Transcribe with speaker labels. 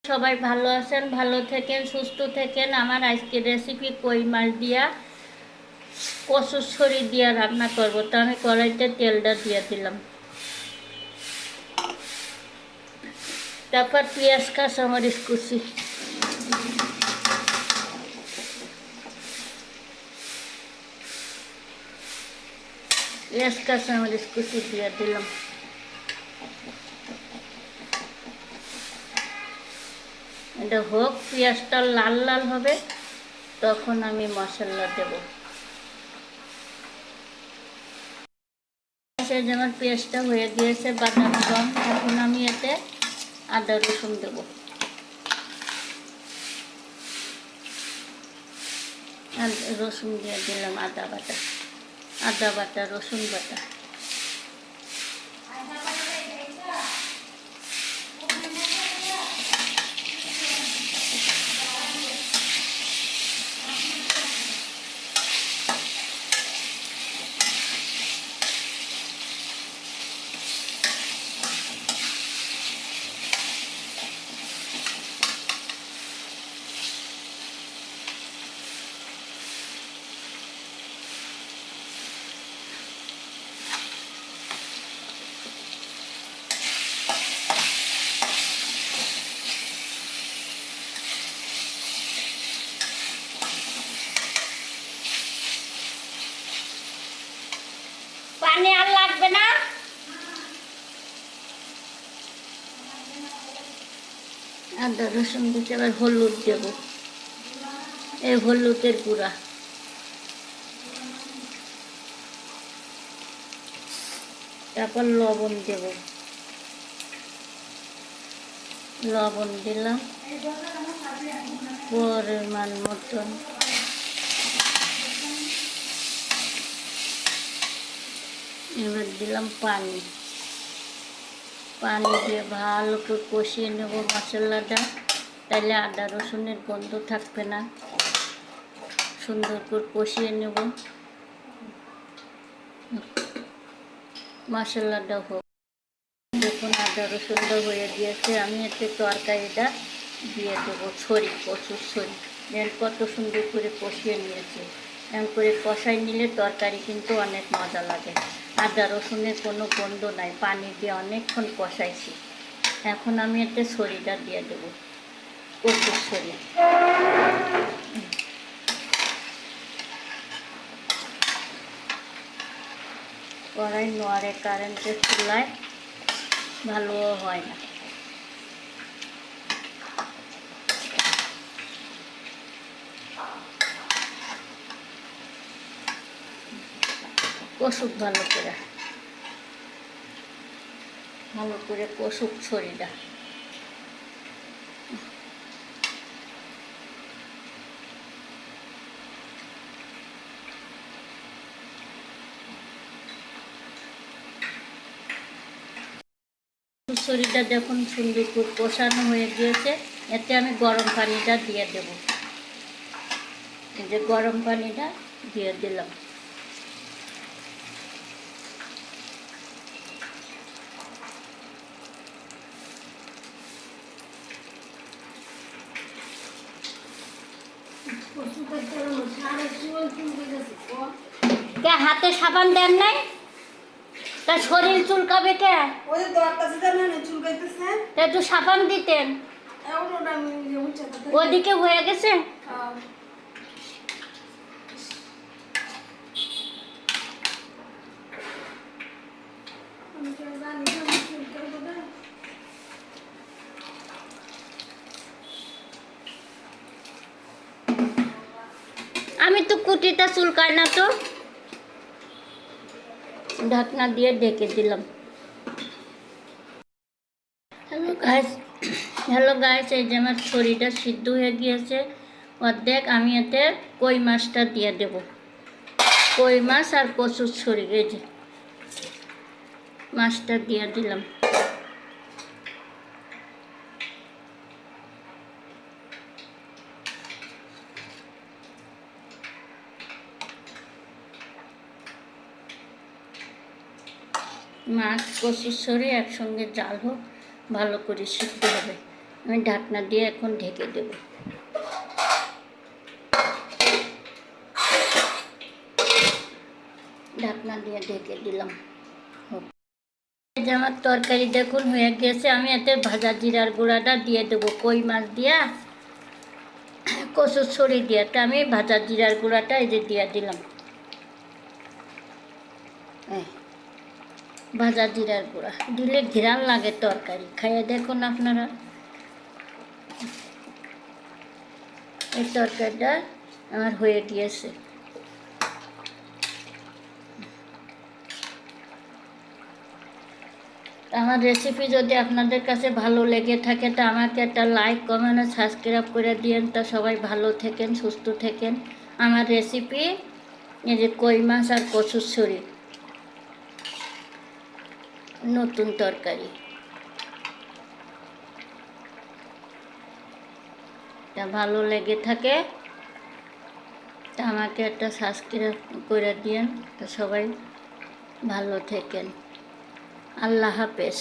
Speaker 1: সবাই ভালো আছেন, ভালো থাকেন, সুস্থ থাকেন। আমার আজকের রেসিপি কই মাছ দিয়া কচুর ছড়ি দিয়া রান্না করব। তো আমি কড়াইতে তেলটা দিয়ে দিলাম, তারপর পেঁয়াজ কাঁচামরিচ কুচি, পেঁয়াজ কাঁচামরিচ কুচি দিয়ে দিলাম। এটা হোক, পেঁয়াজটা লাল লাল হবে, তখন আমি মশলা দেব। যেমন পেঁয়াজটা হয়ে গিয়েছে বাদামি রং, এখন আমি এতে আদা রসুন দেব। রসুন দিয়ে দিলাম, আদা বাটা রসুন বাটা। পানি আর লাগবে না। আদা রসুন দিতে এবার হলুদ দেব, এই হলুদের গুঁড়া, তারপর লবণ দেব, লবণ দিলাম পরিমাণ মতন। এবার দিলাম পানি দিয়ে ভালো করে কষিয়ে নেব মশলাটা, তাহলে আদা রসুনের গন্ধ থাকবে না। সুন্দর করে কষিয়ে নেব মশলাটা হোক। দেখুন আদা রসুনটা হয়ে গিয়েছে, আমি এতে তরকারিটা দিয়ে দেবো, কচুর ছড়ি। দেন কত সুন্দর করে কষিয়ে নিয়েছি। এমন করে কষাই নিলে তরকারি কিন্তু অনেক মজা লাগে। আদা রসুনের কোনো গন্ধ নাই, পানি দিয়ে অনেকক্ষণ কষাইছি। এখন আমি এতে ছড়িটা দিয়ে দেবো, কচুর ছড়ি। কড়াই নোয়ারে, কারেন্টের চুলায় ভালো হয় না। কষুক ভালো করে কষুক ছড়িটা। ছড়িটা দেখুন সুন্দর করে কষানো হয়ে গিয়েছে। এতে আমি গরম পানিটা দিয়ে দেব, এই যে গরম পানিটা দিয়ে দিলাম। হাতে সাবান দেন নাই, তা শরীর চুলকাবে কে? একটু সাবান দিতেন, ওদিকে হয়ে গেছে। আমি তো কুটিটা চুলকায় না, তো ঢাকনা দিয়ে ঢেকে দিলাম। হ্যালো গাইস, এই যে আমার ছড়িটা সিদ্ধ হয়ে গিয়েছে অর্ধেক। আমি এতে কই মাছটা দিয়ে দেব, কই মাছ আর কচুর ছড়ি, এই যে মাছটা দিয়ে দিলাম। মাছ কচুর ছড়ি একসঙ্গে জাল হোক, ভালো করে সিদ্ধ হবে। আমি ঢাকনা দিয়ে এখন ঢেকে দেব। ঢাকনা দিয়ে ঢেকে দিলাম। এই যে আমার তরকারি দেখুন হয়ে গেছে। আমি এতে ভাজা জিরার গুঁড়াটা দিয়ে দেবো, কই মাছ দিয়া কচুর ছড়ি দিয়ে। তা আমি ভাজা জিরার গুঁড়াটা এই যে দিয়ে দিলাম। ভাজা জিরার গুঁড়া দিলে ঘ্রাণ লাগে তরকারি। খাইয়ে দেখুন আপনারা। এই তরকারিটা আমার হয়ে গিয়েছে। আমার রেসিপি যদি আপনাদের কাছে ভালো লেগে থাকে তা আমাকে একটা লাইক, কমেন্ট আর সাবস্ক্রাইব করে দিয়েন। তা সবাই ভালো থাকেন, সুস্থ থাকেন। আমার রেসিপি এই যে কই মাছ আর কচুর ছড়ি, নতুন তরকারি। তা ভালো লেগে থাকে তা আমাকে একটা সাবস্ক্রাইব করে দিয়েন। তা সবাই ভালো থাকেন। আল্লাহ হাফেজ।